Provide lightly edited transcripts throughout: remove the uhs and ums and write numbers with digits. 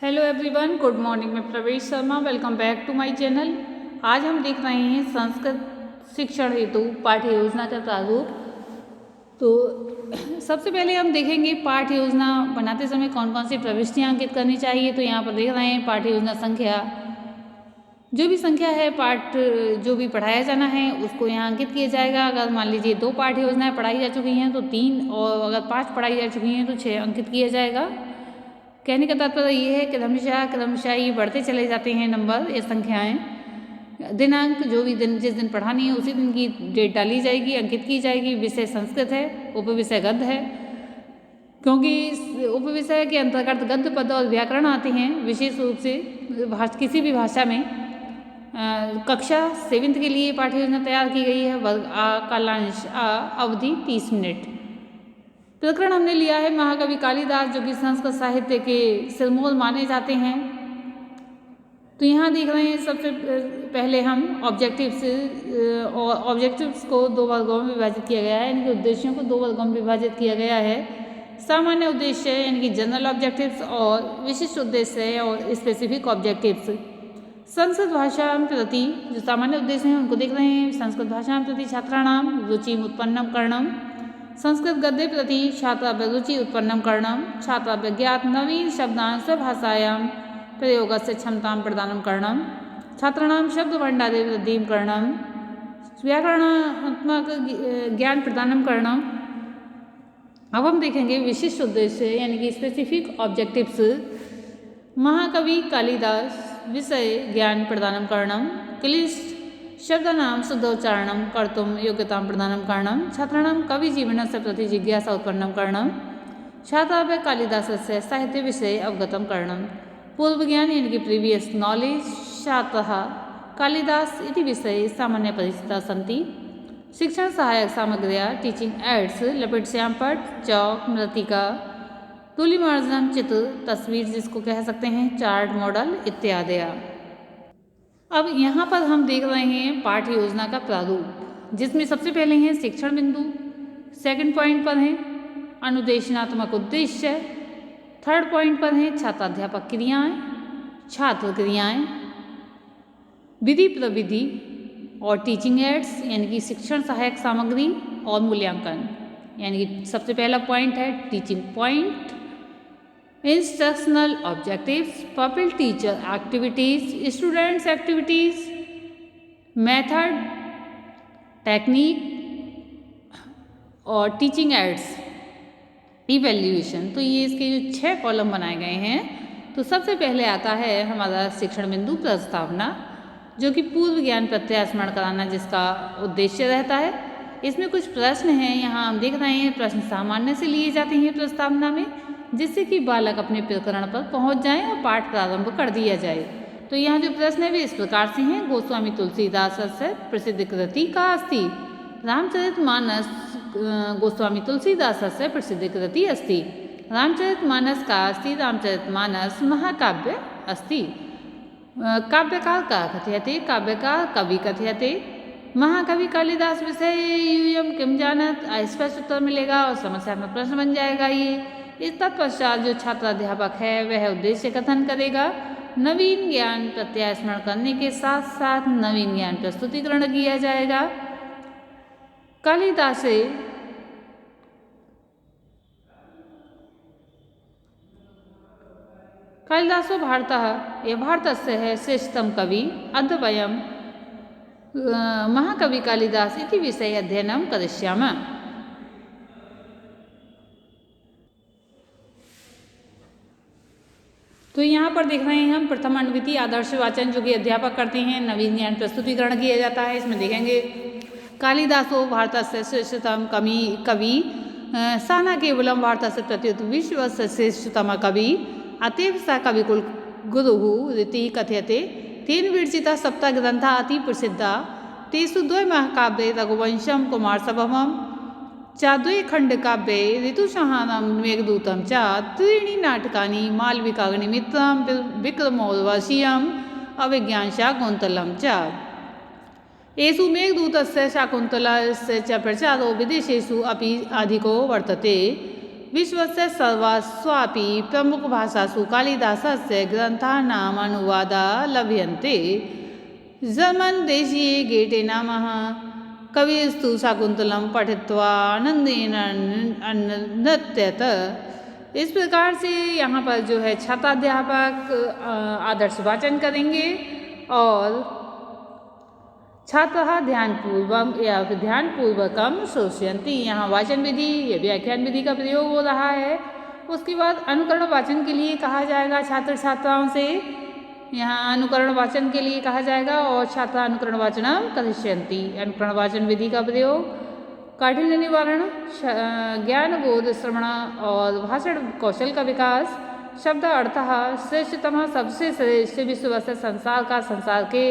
Hello everyone, good morning. मैं Pravesh Sharma, welcome back to my channel. आज हम देख रहे हैं संस्कृत शिक्षण हेतु पाठ्य योजना का प्रारूप। तो सबसे पहले हम देखेंगे पाठ्य योजना बनाते समय कौन कौन सी प्रविष्टियाँ अंकित करनी चाहिए। तो यहाँ पर देख रहे हैं पाठ्य योजना संख्या, जो भी संख्या है पाठ जो भी पढ़ाया जाना है उसको यहाँ अंकित किया जाएगा। अगर मान लीजिए 2 पाठ्य योजनाएँ पढ़ाई जा चुकी हैं तो 3, और अगर 5 पढ़ाई जा चुकी हैं तो 6 अंकित किया जाएगा। कहने का तात्पर्य ये है कि क्रमशः ये बढ़ते चले जाते हैं नंबर, ये संख्याएं। दिनांक जो भी दिन जिस दिन पढ़ानी है उसी दिन की डेट डाली जाएगी, अंकित की जाएगी। विषय संस्कृत है, उपविषय गद्य है, क्योंकि उपविषय के अंतर्गत गद्य पद और व्याकरण आते हैं। विशेष रूप से किसी भी भाषा में कक्षा 7th के लिए पाठ्य योजना तैयार की गई है। वर्ग आ, कालांश आ, अवधि 30 मिनट। प्रकरण हमने लिया है महाकवि कालिदास, जो कि संस्कृत साहित्य के सिरमौर माने जाते हैं। तो यहाँ देख रहे हैं सबसे पहले हम ऑब्जेक्टिव्स को 2 वर्गों में विभाजित किया गया है, यानी कि उद्देश्यों को 2 वर्गों में विभाजित किया गया है। सामान्य उद्देश्य यानी कि जनरल ऑब्जेक्टिव्स, और विशिष्ट उद्देश्य और स्पेसिफिक ऑब्जेक्टिव्स। संस्कृत भाषा प्रति जो सामान्य उद्देश्य हैं उनको देख रहे हैं। संस्कृत भाषा प्रति छात्राणाम रुचि उत्पन्नम करणम, संस्कृत गद्य प्रति छात्राभ्य रुचि उत्पन्नम करणम, छात्राभ्य ज्ञात नवीन शब्दान् स्वभाषायां प्रयोगस्य क्षमतां प्रदानं करणम, छात्राणां शब्दभण्डारे वृद्धिं करणम, व्याकरणात्मक ज्ञान प्रदानं करणम। अब हम देखेंगे विशिष्ट उद्देश्य यानी कि स्पेसिफिक ऑब्जेक्टिव्स। महाकवि कालिदास विषय ज्ञान प्रदानं करणम, क्लिष्ट शब्दानां शुद्धोच्चारणं कर्तुं योग्यतां प्रदानं करणं, छात्राणां कविजीवनस्य प्रति जिज्ञासा उत्पन्नं करणं, छात्राभ्य कालिदासस्य साहित्यविषये अवगतं करणं। पूर्वज्ञान यानी कि प्रीवियस नॉलेज। छात्राः कालिदास इति विषये सामान्य परिचिताः सन्ति। शिक्षण सहायक सामग्र्यः टीचिंग एड्स लपेट श्यामपट्ट, चौक, मृत्तिका, तुलिमार्जन, चित्र, तस्वीर जिसको कह सकते हैं, चार्ट, मॉडल इत्यादि। अब यहाँ पर हम देख रहे हैं पाठ्य योजना का प्रारूप, जिसमें सबसे पहले हैं शिक्षण बिंदु, सेकंड पॉइंट पर हैं अनुदेशनात्मक उद्देश्य, थर्ड पॉइंट पर हैं छात्राध्यापक क्रियाएं, छात्र क्रियाएं, विधि प्रविधि और टीचिंग एड्स यानी कि शिक्षण सहायक सामग्री, और मूल्यांकन। यानी कि सबसे पहला पॉइंट है teaching point, instructional objectives, public teacher activities, students activities, method, technique और टीचिंग एड्स, इवैल्यूएशन। तो ये इसके जो 6 कॉलम बनाए गए हैं। तो सबसे पहले आता है हमारा शिक्षण बिंदु प्रस्तावना, जो कि पूर्व ज्ञान प्रत्यास्मरण कराना जिसका उद्देश्य रहता है। इसमें कुछ प्रश्न हैं, यहाँ हम देख रहे हैं प्रश्न सामान्य से लिए जाते हैं प्रस्तावना में, जिससे कि बालक अपने प्रकरण पर पहुंच जाएं और पाठ प्रारंभ कर दिया जाए। तो यहाँ जो प्रश्न है वे इस प्रकार से हैं। गोस्वामी तुलसीदासस्य प्रसिद्ध कृति का अस्ति, रामचरितमानस गोस्वामी तुलसीदासस्य प्रसिद्ध कृति अस्ति, रामचरितमानस का अस्ति, रामचरितमानस महाकाव्य अस्ति। काव्यकार का कथयते, काव्यकार कवि कथयते, महाकवि कालिदास विषय यूयम किम जानत। स्पष्ट उत्तर मिलेगा और समस्यात्मक प्रश्न बन जाएगा ये। इस तत्पश्चात जो छात्राध्यापक है वह उद्देश्य कथन करेगा। नवीन ज्ञान प्रत्यास्मरण करने के साथ साथ नवीन ज्ञान प्रस्तुतिकरण किया जाएगा। कालिदासो भारतः ये भारतस्य है श्रेष्ठतम कवि, अद्य वयं महाकवि कालिदास इति विषय अध्ययनं करिष्यामः। तो यहाँ पर देख रहे हैं हम प्रथम अनुवृत्ति आदर्श वाचन, जो कि अध्यापक करते हैं। नवीन ज्ञान प्रस्तुतिकरण किया जाता है। इसमें देखेंगे कालिदासो भारतस्य श्रेष्ठतम कवि, साना केवलम भारतस्य प्रत्युत विश्वस्य श्रेष्ठतम कवि, अतएव सा कविकुल गुरुः रीतिः कथयते। तेन विरचिता सप्त ग्रंथा अति प्रसिद्धा, तेषु 2 महाकाव्ये रघुवंशम कुमारसंभवम च 2 खंडकाव्ये ऋतुसंहारं मेघदूतं च 3 नाटकानि मालविकाग्निमित्रं विक्रमोर्वशीयम् अभिज्ञान शाकुन्तलं च। एषु मेघदूतस्य शाकुन्तलस्य च प्रचारो विदेशेषु अपि अधिको वर्तते। विश्वस्य सर्वास्वापि प्रमुखभाषासु कालिदासस्य ग्रन्थानाम् अनुवादाः लभ्यन्ते। जर्मनदेशीये गेटे नामः कविस्तु शाकुन्तलं पठित्वा आनंदेन नृत्यत। इस प्रकार से यहाँ पर जो है छात्राध्यापक आदर्श वाचन करेंगे और छात्रः ध्यानपूर्वक या फिर ध्यानपूर्वकम श्रोष्यन्ति। यहाँ वाचन विधि या व्याख्यान विधि का प्रयोग हो रहा है। उसके बाद अनुकरण वाचन के लिए कहा जाएगा छात्र छात्राओं से। यहाँ अनुकरण वाचन के लिए कहा जाएगा और छात्रा अनुकरण वाचनम करिष्यन्ति। अनुकरण वाचन विधि का प्रयोग, काठिन्य निवारण, ज्ञान बोध श्रवण और भाषण कौशल का विकास, शब्द अर्थः श्रेष्ठतम सबसे श्रेष्ठ विश्ववस्य संसार का संसार के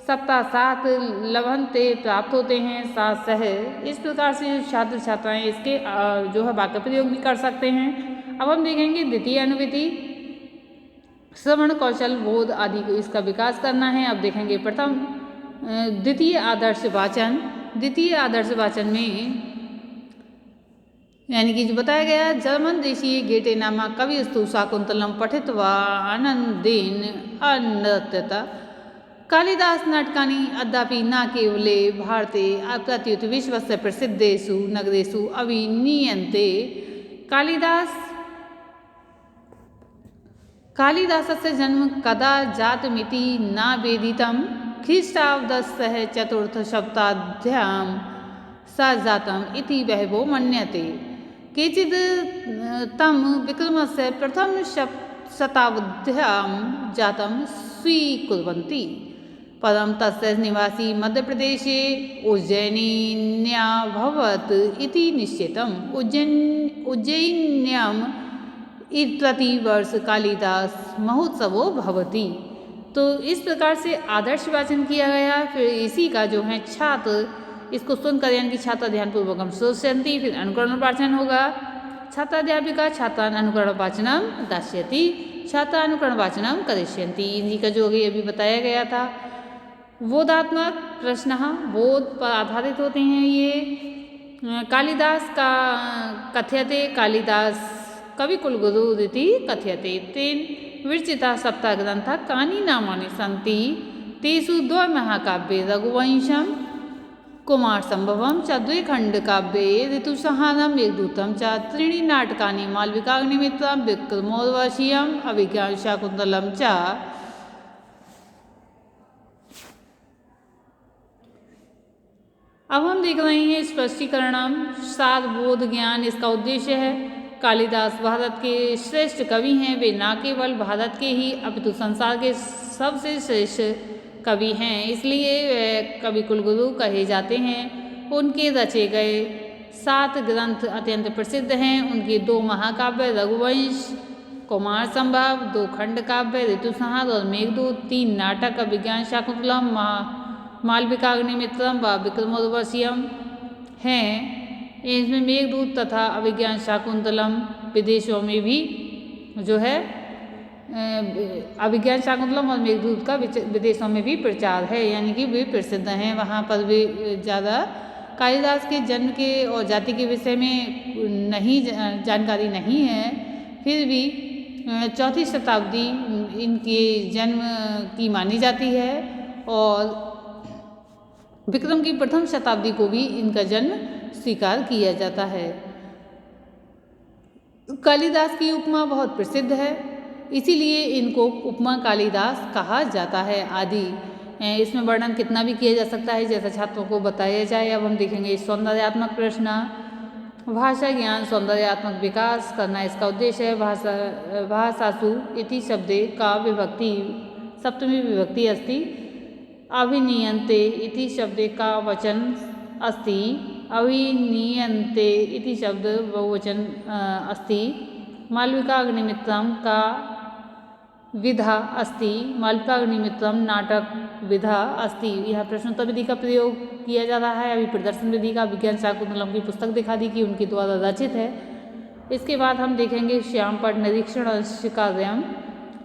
सप्ताह सात लभंते प्राप्त होते हैं सात सह। इस प्रकार से छात्र छात्राएं इसके जो है वाक्य प्रयोग भी कर सकते हैं। अब हम देखेंगे द्वितीय अनुवृत्ति, श्रवण कौशल बोध आदि को इसका विकास करना है। अब देखेंगे प्रथम द्वितीय आदर्श वाचन। द्वितीय आदर्श वाचन में यानी कि जो बताया गया, जर्मन देशीय गेटे नामक कविस्तु शाकुन्तलम पठित्वा आनंदेन अनृत्यत। कालिदास नाटकानि अद्यापि न केवले भारते अप्रत्युत विश्वस्य प्रसिद्धेषु नगरेषु अभिनीयन्ते। कालिदासस्य जन्म कदा जातमिति न वेदितं। ख्रीष्टाब्दस्य चतुर्थशताब्द्यां स जातम् इति बहवो मन्यते। केचित् तं विक्रमस्य प्रथम शताब्द्यां जातं स्वीकुर्वन्ति, परं तस्य निवासी मध्यप्रदेशे उज्जयिन्याभवत् इति निश्चितम्। उज्जयिन्याम् प्रतिवर्ष कालिदास महोत्सवो भवति। तो इस प्रकार से आदर्श वाचन किया गया। फिर इसी का जो है छात्र इसको सुनकर यानी कि छात्र ध्यानपूर्वकम श्रोष्यन्ति, फिर अनुकरण वाचन होगा। छात्राध्यापिका छात्रान् अनुकरण वाचनम दास्यति, छात्रा अनुकरण वाचनम करिष्यन्ति। इन्हीं का जो अभी बताया गया था। बोधात्मक प्रश्न बोध पर आधारित होते हैं ये। कालिदास का कथ्यते, कालिदास कविकुलगुरु इति कथ्यते। तेन विरचिता सप्त ग्रन्था कानि नामानि सन्ति, तेषु द्वयमहाकाव्ये रघुवंशं कुमारसम्भवं च, द्विखण्डकाव्ये ऋतुसंहारं मेघदूतं च, त्रीणि नाटकानि मालविकाग्निमित्रं विक्रमोर्वशीयम् अभिज्ञानशाकुन्तलं च। अब हम देख रहे हैं स्पष्टीकरणम सार बोध ज्ञान। इसका उद्देश्य है कालिदास भारत के श्रेष्ठ कवि हैं। वे न केवल भारत के ही अपितु संसार के सबसे श्रेष्ठ कवि हैं, इसलिए वे कवि कुलगुरु कहे जाते हैं। उनके रचे गए 7 ग्रंथ अत्यंत प्रसिद्ध हैं। उनके 2 महाकाव्य रघुवंश, कुमार संभव, 2 खंड काव्य ऋतुसंहार और मेघदूत, 3 नाटक अभिज्ञान शाकुंतलम, मालविकाग्निमित्रम व विक्रमोर्वशीयम हैं। इसमें मेघदूत तथा अभिज्ञान शाकुंतलम विदेशों में भी जो है अभिज्ञान शाकुंतलम और मेघदूत का विदेशों में भी प्रचार है, यानी कि वे प्रसिद्ध हैं। वहाँ पर भी ज़्यादा कालिदास के जन्म के और जाति के विषय में जानकारी नहीं है, फिर भी 4वीं शताब्दी इनके जन्म की मानी जाती है और विक्रम की प्रथम शताब्दी को भी इनका जन्म स्वीकार किया जाता है। कालिदास की उपमा बहुत प्रसिद्ध है, इसीलिए इनको उपमा कालिदास कहा जाता है आदि। इसमें वर्णन कितना भी किया जा सकता है, जैसा छात्रों को बताया जाए। अब हम देखेंगे सौंदर्यात्मक प्रश्न। भाषा ज्ञान सौंदर्यात्मक विकास करना इसका उद्देश्य है। भाषासु इति शब्दे का विभक्ति सप्तमी विभक्ति अस्ति। अभिनीयन्ते इति शब्दे का वचन अस्ति। अभिनीयन्ते इति शब्द बहुवचन अस्ति। मालविकाग्निमित्रम का विधा अस्ति। मालविकाग्निमित्रम नाटक विधा अस्ति। यह प्रश्नोत्तर विधि का प्रयोग किया जा रहा है। अभी प्रदर्शन विधि का विज्ञान शाकुंतलम की पुस्तक दिखा दी कि उनके द्वारा रचित है। इसके बाद हम देखेंगे श्यामपट्ट निरीक्षण कार्य।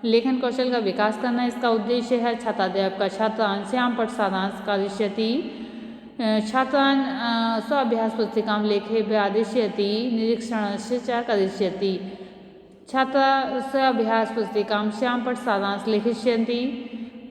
लेखन कौशल का विकास करना इसका उद्देश्य है। छात्राध्यापक का छात्रांश श्यामपट्ट सारांश करिष्यति। छात्रान् स्वाभ्यास पुस्तिकां लेखे व्यादिश्यति निरीक्षणस्य च करिष्यति। छात्राः स्वाभ्यास पुस्तिकां श्यामपट्ट सारांश लिखिष्यन्ति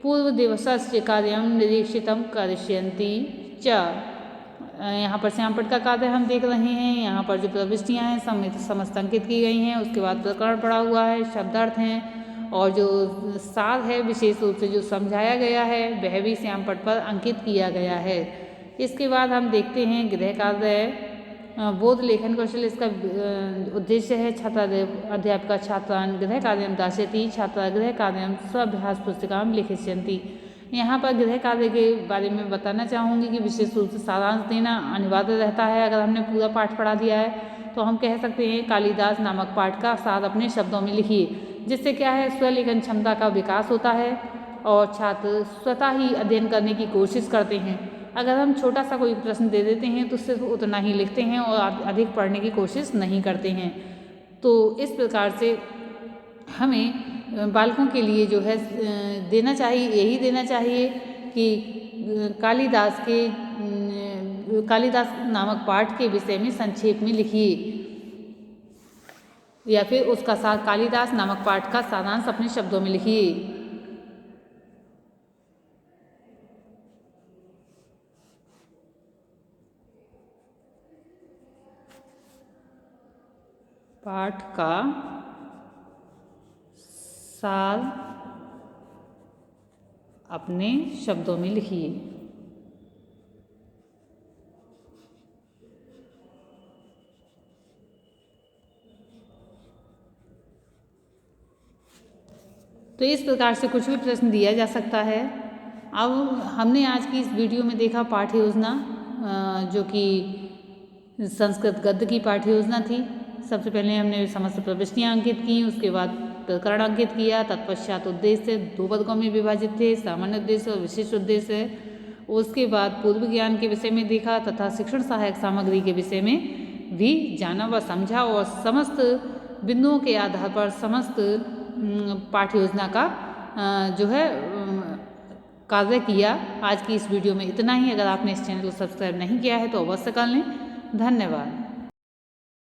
पूर्वदिवसस्य कार्यं निरीक्षितं करिष्यन्ति च। यहाँ पर श्यामपट्ट का कार्य हम देख रहे हैं। यहाँ पर जो प्रविष्टियाँ हैं समस्त अंकित की गई हैं। उसके बाद प्रकरण पड़ा हुआ है, शब्दार्थ हैं और जो सार है विशेष रूप से जो समझाया गया है वह भी श्यामपट्ट पर अंकित किया गया है। इसके बाद हम देखते हैं गृह कार्य बोध लेखन कौशल। इसका उद्देश्य है अध्यापिका छात्रान् गृह कार्यं दास्यति छात्रा गृह कार्यं स्वाभ्यास पुस्तिकां लिखिष्यन्ति। यहाँ पर गृह कार्य के बारे में बताना चाहूँगी कि विशेष रूप से सारांश देना अनिवार्य रहता है। अगर हमने पूरा पाठ पढ़ा दिया है तो हम कह सकते हैं कालिदास नामक पाठ का सार अपने शब्दों में लिखिए, जिससे क्या है स्वलेखन क्षमता का विकास होता है और छात्र स्वतः ही अध्ययन करने की कोशिश करते हैं। अगर हम छोटा सा कोई प्रश्न दे देते हैं तो सिर्फ उतना ही लिखते हैं और अधिक पढ़ने की कोशिश नहीं करते हैं। तो इस प्रकार से हमें बालकों के लिए जो है देना चाहिए, यही देना चाहिए कि कालिदास नामक पाठ के विषय में संक्षेप में लिखिए या फिर उसका सार कालिदास नामक पाठ का सारांश अपने शब्दों में लिखिए। पाठ का सार अपने शब्दों में लिखिए। तो इस प्रकार से कुछ भी प्रश्न दिया जा सकता है। अब हमने आज की इस वीडियो में देखा पाठ्य योजना, जो कि संस्कृत गद्य की पाठ्य योजना थी। सबसे पहले हमने समस्त प्रविष्टियाँ अंकित की, उसके बाद प्रकरण अंकित किया, तत्पश्चात उद्देश्य 2 वर्गों में विभाजित थे, सामान्य उद्देश्य और विशिष्ट उद्देश्य। उसके बाद पूर्व ज्ञान के विषय में देखा तथा शिक्षण सहायक सामग्री के विषय में भी जाना व समझा और समस्त बिंदुओं के आधार पर समस्त पाठ्य योजना का जो है कार्य किया। आज की इस वीडियो में इतना ही। अगर आपने इस चैनल को सब्सक्राइब नहीं किया है तो अवश्य कर लें। धन्यवाद।